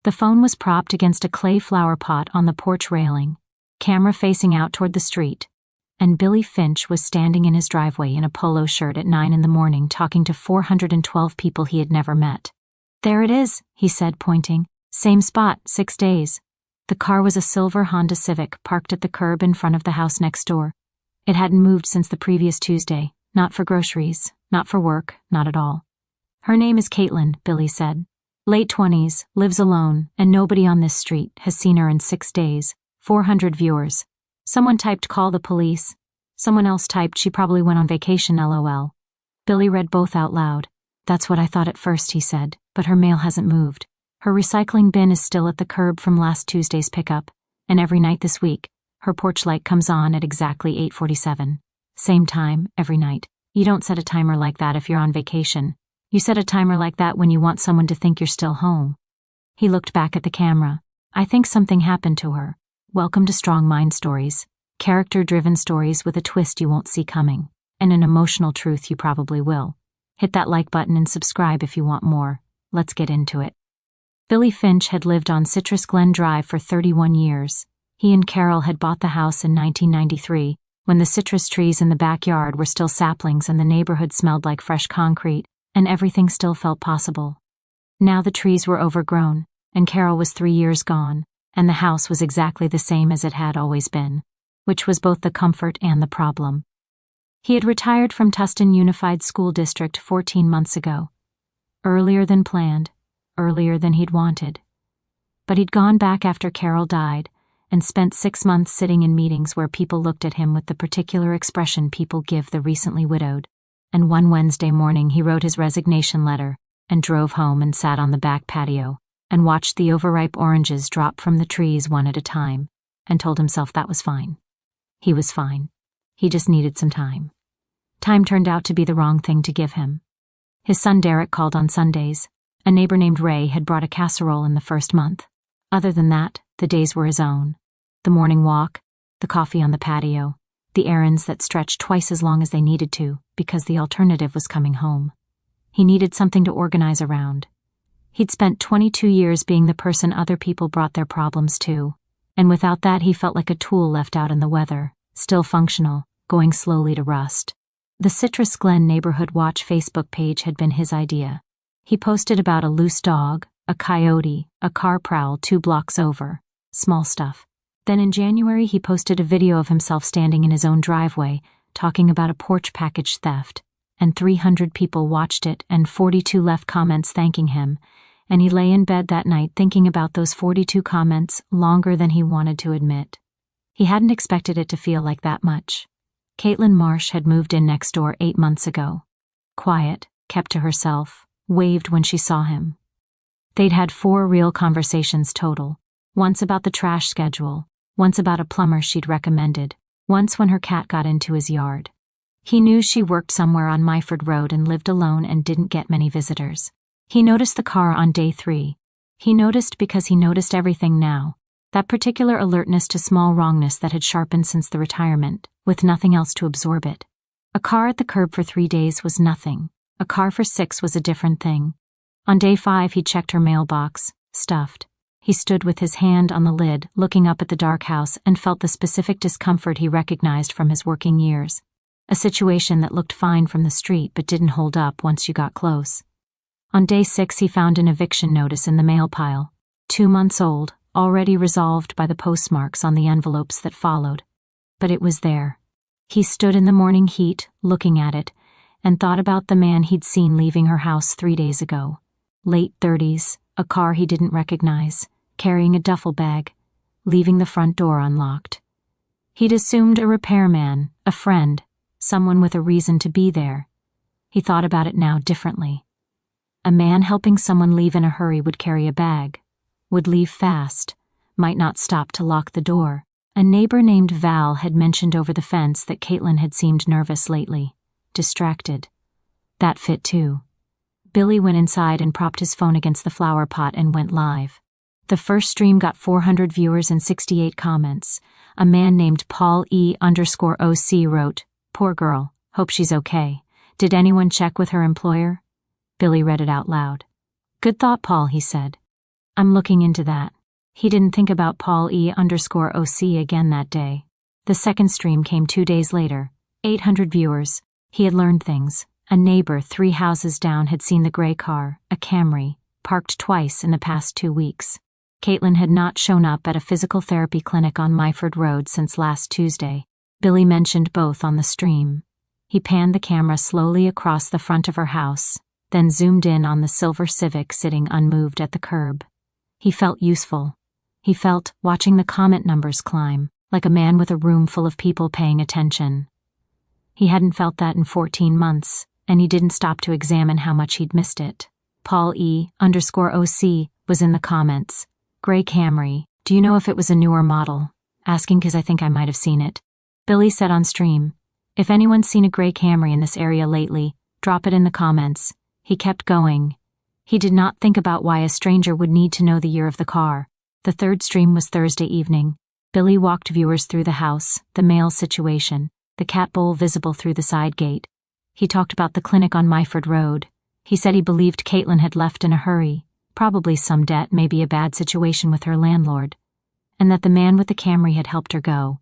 The phone was propped against a clay flower pot on the porch railing, camera facing out toward the street, and Billy Finch was standing in his driveway in a polo shirt at 9 in the morning talking to 412 people he had never met. "There it is," he said, pointing. "Same spot, 6 days." The car was a silver Honda Civic parked at the curb in front of the house next door. It hadn't moved since the previous Tuesday, not for groceries, not for work, not at all. "Her name is Caitlin," Billy said. "Late 20s, lives alone, and nobody on this street has seen her in 6 days. 400 viewers. Someone typed call the police. Someone else typed she probably went on vacation, LOL. Billy read both out loud. "That's what I thought at first," he said, "but her mail hasn't moved. Her recycling bin is still at the curb from last Tuesday's pickup, and every night this week, her porch light comes on at exactly 8:47. Same time, every night. You don't set a timer like that if you're on vacation. You set a timer like that when you want someone to think you're still home." He looked back at the camera. "I think something happened to her. Welcome to Strong Mind Stories. Character-driven stories with a twist you won't see coming, and an emotional truth you probably will. Hit that like button and subscribe if you want more. Let's get into it." Billy Finch had lived on Citrus Glen Drive for 31 years. He and Carol had bought the house in 1993, when the citrus trees in the backyard were still saplings and the neighborhood smelled like fresh concrete, and everything still felt possible. Now the trees were overgrown, and Carol was 3 years gone, and the house was exactly the same as it had always been, which was both the comfort and the problem. He had retired from Tustin Unified School District 14 months ago. Earlier than planned, earlier than he'd wanted. But he'd gone back after Carol died, and spent 6 months sitting in meetings where people looked at him with the particular expression people give the recently widowed. And one Wednesday morning he wrote his resignation letter, and drove home and sat on the back patio, and watched the overripe oranges drop from the trees one at a time, and told himself that was fine. He was fine. He just needed some time. Time turned out to be the wrong thing to give him. His son Derek called on Sundays. A neighbor named Ray had brought a casserole in the first month. Other than that, the days were his own. The morning walk, the coffee on the patio, the errands that stretched twice as long as they needed to, because the alternative was coming home. He needed something to organize around. He'd spent 22 years being the person other people brought their problems to, and without that he felt like a tool left out in the weather, still functional, going slowly to rust. The Citrus Glen Neighborhood Watch Facebook page had been his idea. He posted about a loose dog, a coyote, a car prowl 2 blocks over, small stuff. Then in January he posted a video of himself standing in his own driveway, talking about a porch package theft, and 300 people watched it and 42 left comments thanking him, and he lay in bed that night thinking about those 42 comments longer than he wanted to admit. He hadn't expected it to feel like that much. Caitlin Marsh had moved in next door 8 months ago. Quiet, kept to herself, waved when she saw him. They'd had 4 real conversations total, once about the trash schedule, once about a plumber she'd recommended, once when her cat got into his yard. He knew she worked somewhere on Myford Road and lived alone and didn't get many visitors. He noticed the car on day 3. He noticed because he noticed everything now, that particular alertness to small wrongness that had sharpened since the retirement, with nothing else to absorb it. A car at the curb for 3 days was nothing. A car for 6 was a different thing. On day 5 he checked her mailbox, stuffed. He stood with his hand on the lid, looking up at the dark house, and felt the specific discomfort he recognized from his working years. A situation that looked fine from the street but didn't hold up once you got close. On day 6 he found an eviction notice in the mail pile, 2 months old, already resolved by the postmarks on the envelopes that followed. But it was there. He stood in the morning heat, looking at it, and thought about the man he'd seen leaving her house 3 days ago. Late 30s, a car he didn't recognize, carrying a duffel bag, leaving the front door unlocked. He'd assumed a repairman, a friend, someone with a reason to be there. He thought about it now differently. A man helping someone leave in a hurry would carry a bag, would leave fast, might not stop to lock the door. A neighbor named Val had mentioned over the fence that Caitlin had seemed nervous lately, distracted. That fit too. Billy went inside and propped his phone against the flower pot and went live. The first stream got 400 viewers and 68 comments. A man named Paul E_OC wrote, "Poor girl, hope she's okay. Did anyone check with her employer?" Billy read it out loud. "Good thought, Paul," he said. I'm looking into that. He didn't think about Paul E_OC again that day. The second stream came 2 days later. 800 viewers. He had learned things. A neighbor 3 houses down had seen the gray car, a Camry, parked twice in the past 2 weeks. Caitlin had not shown up at a physical therapy clinic on Myford Road since last Tuesday. Billy mentioned both on the stream. He panned the camera slowly across the front of her house, then zoomed in on the silver Civic sitting unmoved at the curb. He felt useful. He felt, watching the comment numbers climb, like a man with a room full of people paying attention. He hadn't felt that in 14 months, and he didn't stop to examine how much he'd missed it. Paul E_OC was in the comments. Gray Camry, do you know if it was a newer model? Asking because I think I might have seen it. Billy said on stream, if anyone's seen a gray Camry in this area lately, drop it in the comments. He kept going. He did not think about why a stranger would need to know the year of the car. The third stream was Thursday evening. Billy walked viewers through the house, the mail situation, the cat bowl visible through the side gate. He talked about the clinic on Myford Road. He said he believed Caitlin had left in a hurry, probably some debt, maybe a bad situation with her landlord, and that the man with the Camry had helped her go.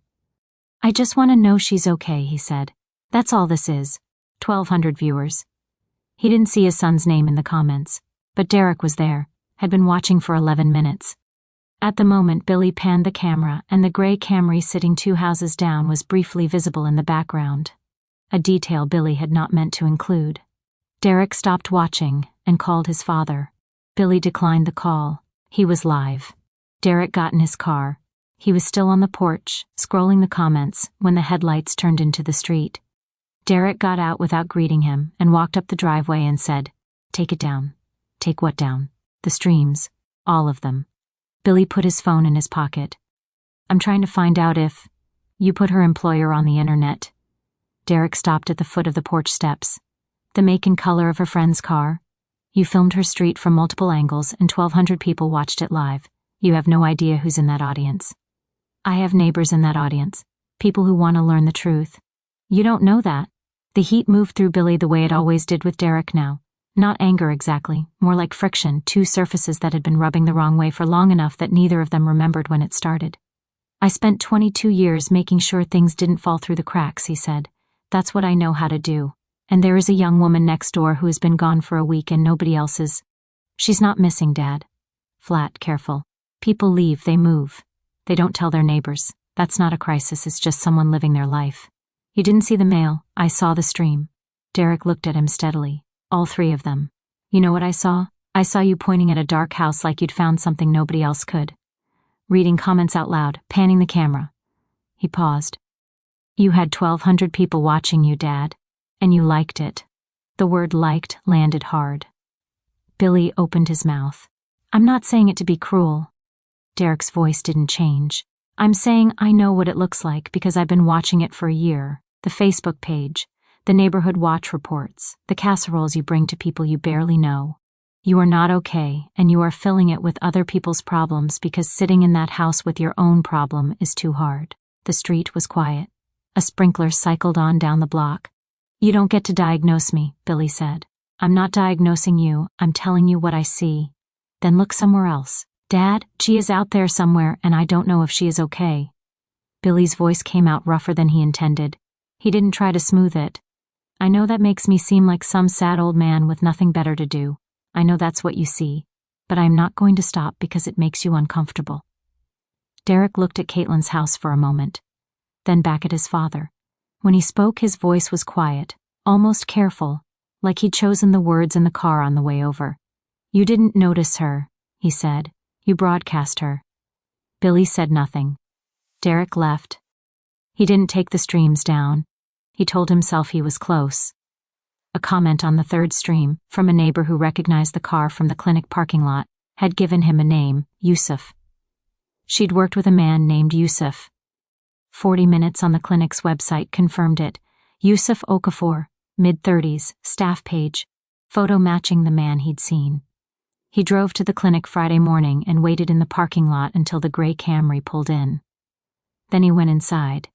I just want to know she's okay, he said. That's all this is. 1,200 viewers. He didn't see his son's name in the comments, but Derek was there, had been watching for 11 minutes. At the moment Billy panned the camera and the gray Camry sitting 2 houses down was briefly visible in the background, a detail Billy had not meant to include. Derek stopped watching and called his father. Billy declined the call. He was live. Derek got in his car. He was still on the porch, scrolling the comments, when the headlights turned into the street. Derek got out without greeting him and walked up the driveway and said, "Take it down." "Take what down?" "The streams. All of them." Billy put his phone in his pocket. "I'm trying to find out if you put her employer on the internet." Derek stopped at the foot of the porch steps. "The make and color of her friend's car? You filmed her street from multiple angles and 1,200 people watched it live. You have no idea who's in that audience." "I have neighbors in that audience. People who want to learn the truth." "You don't know that." The heat moved through Billy the way it always did with Derek now. Not anger exactly, more like friction, 2 surfaces that had been rubbing the wrong way for long enough that neither of them remembered when it started. "I spent 22 years making sure things didn't fall through the cracks," he said. "That's what I know how to do. And there is a young woman next door who has been gone for a week and nobody else is. She's not missing, Dad." Flat, careful. "People leave, they move. They don't tell their neighbors. That's not a crisis, it's just someone living their life. You didn't see the mail, I saw the stream." Derek looked at him steadily. "All 3 of them. You know what I saw? I saw you pointing at a dark house like you'd found something nobody else could. Reading comments out loud, panning the camera." He paused. "You had 1,200 people watching you, Dad. And you liked it." The word liked landed hard. Billy opened his mouth. "I'm not saying it to be cruel." Derek's voice didn't change. "I'm saying I know what it looks like because I've been watching it for a year. The Facebook page, the neighborhood watch reports, the casseroles you bring to people you barely know. You are not okay, and you are filling it with other people's problems because sitting in that house with your own problem is too hard." The street was quiet. A sprinkler cycled on down the block. "You don't get to diagnose me," Billy said. "I'm not diagnosing you, I'm telling you what I see." "Then look somewhere else. Dad, she is out there somewhere and I don't know if she is okay." Billy's voice came out rougher than he intended. He didn't try to smooth it. "I know that makes me seem like some sad old man with nothing better to do. I know that's what you see. But I'm not going to stop because it makes you uncomfortable." Derek looked at Caitlin's house for a moment, then back at his father. When he spoke, his voice was quiet, almost careful, like he'd chosen the words in the car on the way over. "You didn't notice her," he said. "You broadcast her." Billy said nothing. Derek left. He didn't take the streams down. He told himself he was close. A comment on the third stream, from a neighbor who recognized the car from the clinic parking lot, had given him a name, Yusuf. She'd worked with a man named Yusuf. 40 minutes on the clinic's website confirmed it. Yusuf Okafor, mid-30s, staff page, photo matching the man he'd seen. He drove to the clinic Friday morning and waited in the parking lot until the gray Camry pulled in. Then he went inside.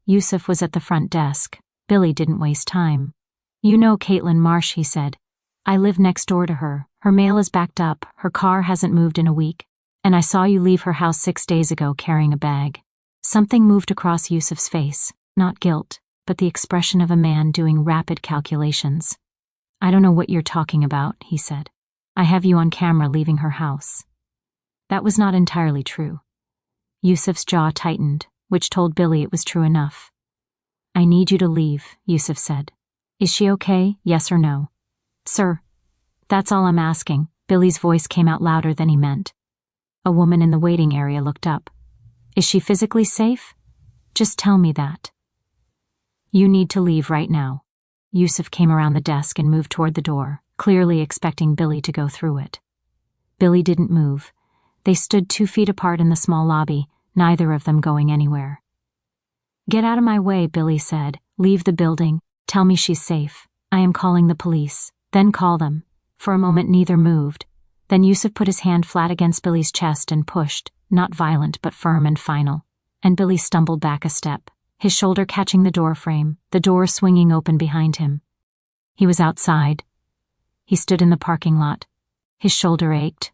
Yusuf was at the front desk. Billy didn't waste time. "You know Caitlin Marsh," he said. "I live next door to her. Her mail is backed up, her car hasn't moved in a week, and I saw you leave her house 6 days ago carrying a bag. Something moved across Yusuf's face, not guilt, but the expression of a man doing rapid calculations. I don't know what you're talking about, he said. I have you on camera leaving her house. That was not entirely true. Yusuf's jaw tightened, which told Billy it was true enough. I need you to leave, Yusuf said. Is she okay, yes or no? Sir, that's all I'm asking. Billy's voice came out louder than he meant. A woman in the waiting area looked up. Is she physically safe? Just tell me that. You need to leave right now. Yusuf came around the desk and moved toward the door, clearly expecting Billy to go through it. Billy didn't move. They stood 2 feet apart in the small lobby, neither of them going anywhere. Get out of my way, Billy said. Leave the building. Tell me she's safe. I am calling the police. Then call them. For a moment neither moved. Then Yusuf put his hand flat against Billy's chest and pushed, not violent but firm and final. And Billy stumbled back a step, his shoulder catching the door frame, the door swinging open behind him. He was outside. He stood in the parking lot. His shoulder ached.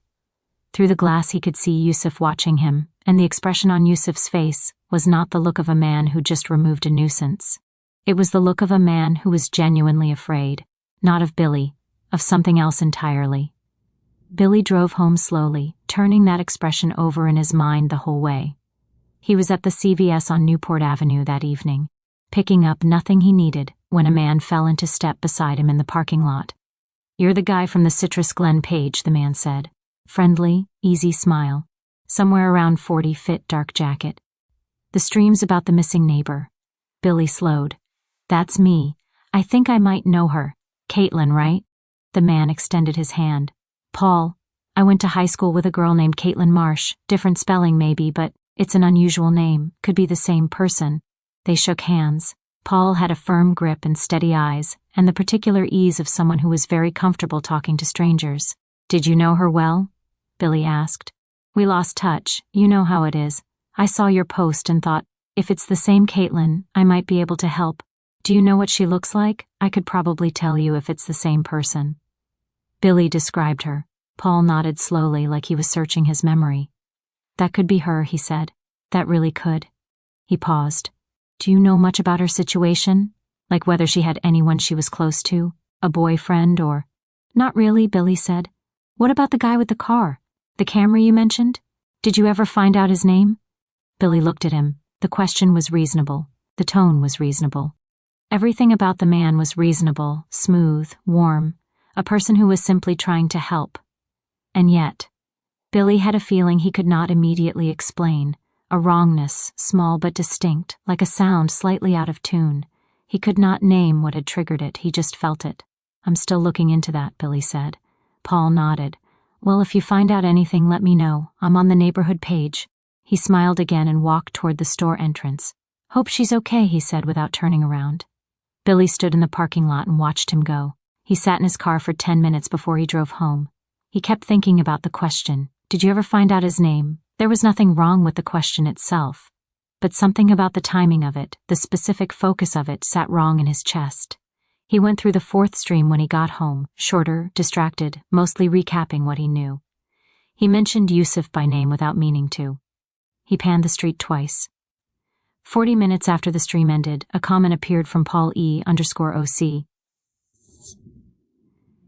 Through the glass he could see Yusuf watching him, and the expression on Yusuf's face was not the look of a man who just removed a nuisance. It was the look of a man who was genuinely afraid, not of Billy, of something else entirely. Billy drove home slowly, turning that expression over in his mind the whole way. He was at the CVS on Newport Avenue that evening, picking up nothing he needed when a man fell into step beside him in the parking lot. You're the guy from the Citrus Glen page, the man said. Friendly, easy smile. Somewhere around 40, fit dark jacket. The stream's about the missing neighbor. Billy slowed. That's me. I think I might know her. Caitlin, right? The man extended his hand. Paul. I went to high school with a girl named Caitlin Marsh. Different spelling maybe, but it's an unusual name. Could be the same person. They shook hands. Paul had a firm grip and steady eyes, and the particular ease of someone who was very comfortable talking to strangers. Did you know her well? Billy asked. We lost touch. You know how it is. I saw your post and thought, if it's the same Caitlin, I might be able to help. Do you know what she looks like? I could probably tell you if it's the same person. Billy described her. Paul nodded slowly like he was searching his memory. That could be her, he said. That really could. He paused. Do you know much about her situation? Like whether she had anyone she was close to? A boyfriend or… Not really, Billy said. What about the guy with the car? The Camry you mentioned? Did you ever find out his name? Billy looked at him. The question was reasonable. The tone was reasonable. Everything about the man was reasonable, smooth, warm, a person who was simply trying to help. And yet, Billy had a feeling he could not immediately explain, a wrongness, small but distinct, like a sound slightly out of tune. He could not name what had triggered it, he just felt it. I'm still looking into that, Billy said. Paul nodded. Well, if you find out anything, let me know. I'm on the neighborhood page. He smiled again and walked toward the store entrance. Hope she's okay, he said without turning around. Billy stood in the parking lot and watched him go. He sat in his car for 10 minutes before he drove home. He kept thinking about the question. Did you ever find out his name? There was nothing wrong with the question itself. But something about the timing of it, the specific focus of it, sat wrong in his chest. He went through the 4th stream when he got home, shorter, distracted, mostly recapping what he knew. He mentioned Yusuf by name without meaning to. He panned the street twice. 40 minutes after the stream ended, a comment appeared from Paul E_OC.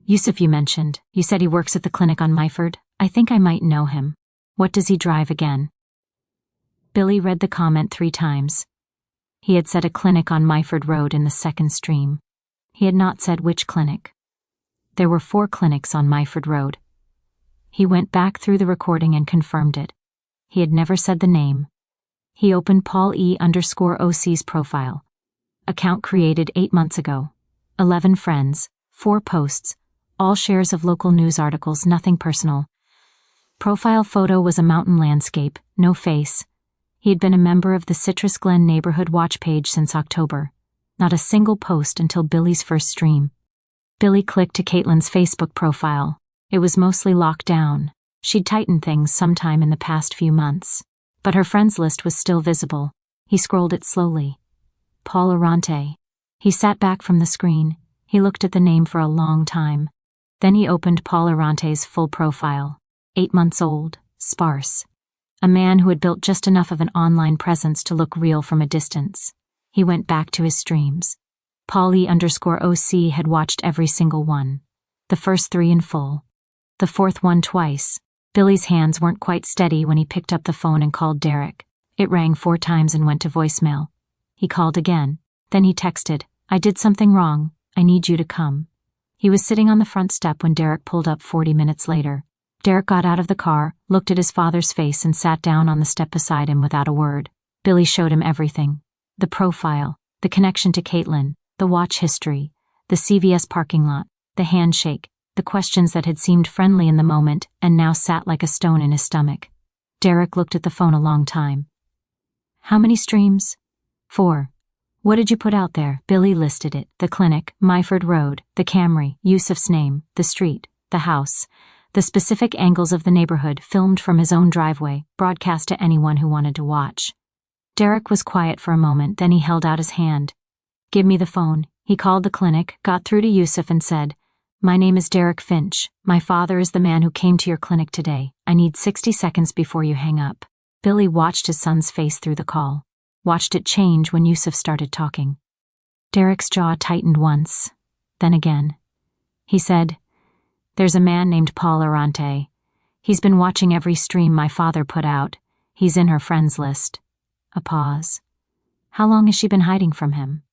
Yusuf you mentioned. You said he works at the clinic on Myford. I think I might know him. What does he drive again? Billy read the comment 3 times. He had said a clinic on Myford Road in the 2nd stream. He had not said which clinic. There were 4 clinics on Myford Road. He went back through the recording and confirmed it. He had never said the name. He opened Paul E_OC's profile. Account created 8 months ago. 11 friends, 4 posts, all shares of local news articles, nothing personal. Profile photo was a mountain landscape, no face. He had been a member of the Citrus Glen neighborhood watch page since October. Not a single post until Billy's first stream. Billy clicked to Caitlin's Facebook profile. It was mostly locked down. She'd tightened things sometime in the past few months. But her friends list was still visible. He scrolled it slowly. Paul Arante. He sat back from the screen. He looked at the name for a long time. Then he opened Paul Arante's full profile. 8 months old, sparse. A man who had built just enough of an online presence to look real from a distance. He went back to his streams. Paulie_OC had watched every single one. The first 3 in full. The 4th one twice. Billy's hands weren't quite steady when he picked up the phone and called Derek. It rang 4 times and went to voicemail. He called again. Then he texted, "I did something wrong. I need you to come." He was sitting on the front step when Derek pulled up 40 minutes later. Derek got out of the car, looked at his father's face and sat down on the step beside him without a word. Billy showed him everything. The profile, the connection to Caitlin, the watch history, the CVS parking lot, the handshake, the questions that had seemed friendly in the moment and now sat like a stone in his stomach. Derek looked at the phone a long time. "How many streams?" 4. "What did you put out there?" Billy listed it. The clinic, Myford Road, the Camry, Yusuf's name, the street, the house, the specific angles of the neighborhood filmed from his own driveway, broadcast to anyone who wanted to watch. Derek was quiet for a moment, then he held out his hand. "Give me the phone." He called the clinic, got through to Yusuf and said, "My name is Derek Finch. My father is the man who came to your clinic today. I need 60 seconds before you hang up." Billy watched his son's face through the call. Watched it change when Yusuf started talking. Derek's jaw tightened once, then again. He said, "There's a man named Paul Arante. He's been watching every stream my father put out. He's in her friends list." A pause. "How long has she been hiding from him?"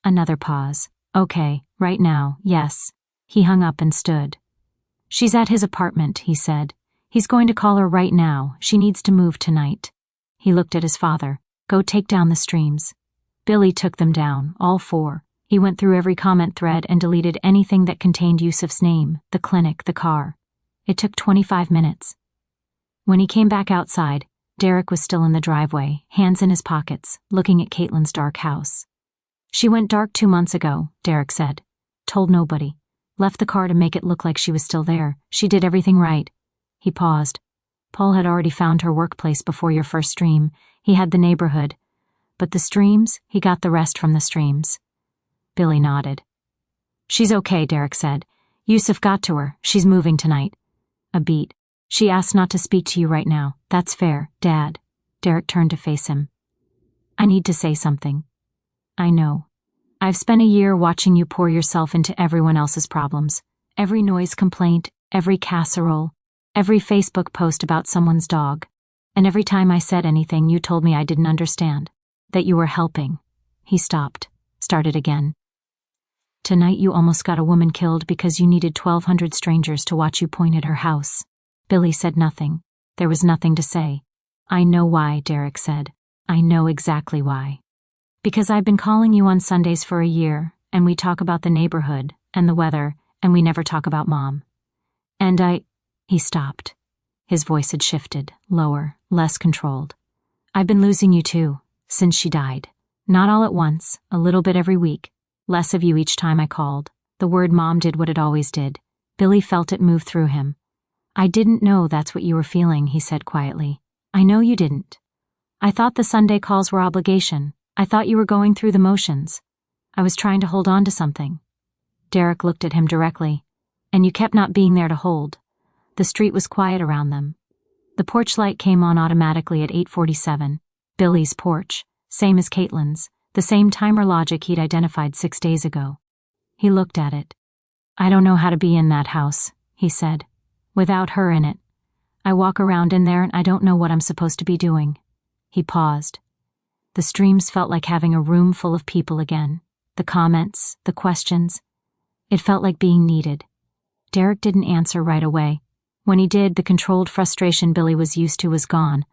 Another pause. "Okay, right now, yes." He hung up and stood. "She's at his apartment," he said. "He's going to call her right now. She needs to move tonight." He looked at his father. "Go take down the streams." Billy took them down, all 4. He went through every comment thread and deleted anything that contained Yusuf's name, the clinic, the car. It took 25 minutes. When he came back outside, Derek was still in the driveway, hands in his pockets, looking at Caitlin's dark house. "She went dark 2 months ago," Derek said. "Told nobody. Left the car to make it look like she was still there. She did everything right." He paused. "Paul had already found her workplace before your first stream. He had the neighborhood. But the streams, he got the rest from the streams." Billy nodded. "She's okay," Derek said. "Yusuf got to her. She's moving tonight." A beat. "She asked not to speak to you right now. That's fair, Dad." Derek turned to face him. "I need to say something. I know. I've spent a year watching you pour yourself into everyone else's problems. Every noise complaint, every casserole, every Facebook post about someone's dog. And every time I said anything, you told me I didn't understand. That you were helping." He stopped, started again. "Tonight you almost got a woman killed because you needed 1,200 strangers to watch you point at her house." Billy said nothing. There was nothing to say. "I know why," Derek said. "I know exactly why. Because I've been calling you on Sundays for a year, and we talk about the neighborhood and the weather, and we never talk about Mom. And He stopped. His voice had shifted, lower, less controlled. "I've been losing you too, since she died. Not all at once, a little bit every week. Less of you each time I called. The word Mom did what it always did." Billy felt it move through him. "I didn't know that's what you were feeling," he said quietly. "I know you didn't. I thought the Sunday calls were obligation. I thought you were going through the motions. I was trying to hold on to something." Derek looked at him directly. "And you kept not being there to hold." The street was quiet around them. The porch light came on automatically at 8:47. Billy's porch, same as Caitlin's, the same timer logic he'd identified 6 days ago. He looked at it. "I don't know how to be in that house," he said. "Without her in it. I walk around in there and I don't know what I'm supposed to be doing." He paused. The streams felt like having a room full of people again. The comments, the questions. It felt like being needed. Derek didn't answer right away. When he did, the controlled frustration Billy was used to was gone.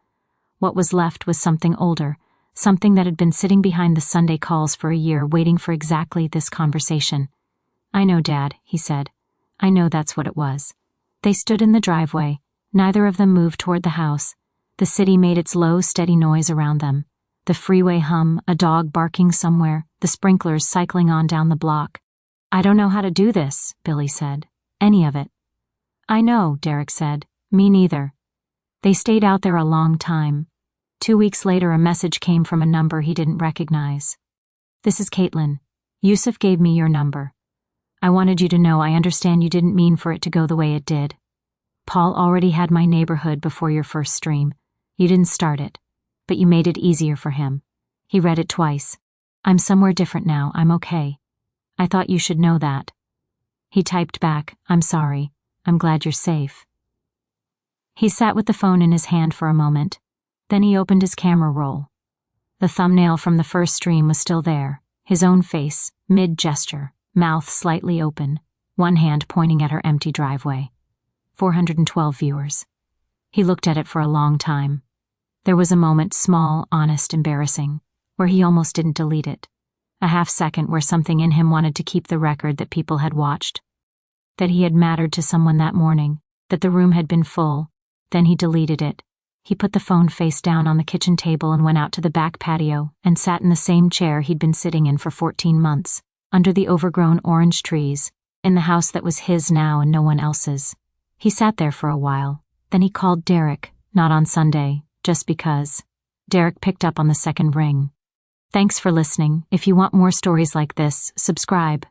What was left was something older, something that had been sitting behind the Sunday calls for a year, waiting for exactly this conversation. "I know, Dad," he said. "I know that's what it was." They stood in the driveway. Neither of them moved toward the house. The city made its low, steady noise around them. The freeway hum, a dog barking somewhere, the sprinklers cycling on down the block. "I don't know how to do this," Billy said. "Any of it." "I know," Derek said. "Me neither." They stayed out there a long time. 2 weeks later, a message came from a number he didn't recognize. "This is Caitlin. Yusuf gave me your number." I wanted you to know I understand you didn't mean for it to go the way it did. Paul already had my neighborhood before your first stream. You didn't start it, but you made it easier for him. He read it twice. I'm somewhere different now, I'm okay. I thought you should know that. He typed back, I'm sorry, I'm glad you're safe. He sat with the phone in his hand for a moment. Then he opened his camera roll. The thumbnail from the first stream was still there, his own face, mid-gesture, mouth slightly open, one hand pointing at her empty driveway. 412 viewers. He looked at it for a long time. There was a moment, small, honest, embarrassing, where he almost didn't delete it. A half second where something in him wanted to keep the record that people had watched. That he had mattered to someone that morning, that the room had been full. Then he deleted it. He put the phone face down on the kitchen table and went out to the back patio and sat in the same chair he'd been sitting in for 14 months, under the overgrown orange trees, in the house that was his now and no one else's. He sat there for a while. Then he called Derek, not on Sunday, just because. Derek picked up on the second ring. Thanks for listening. If you want more stories like this, subscribe.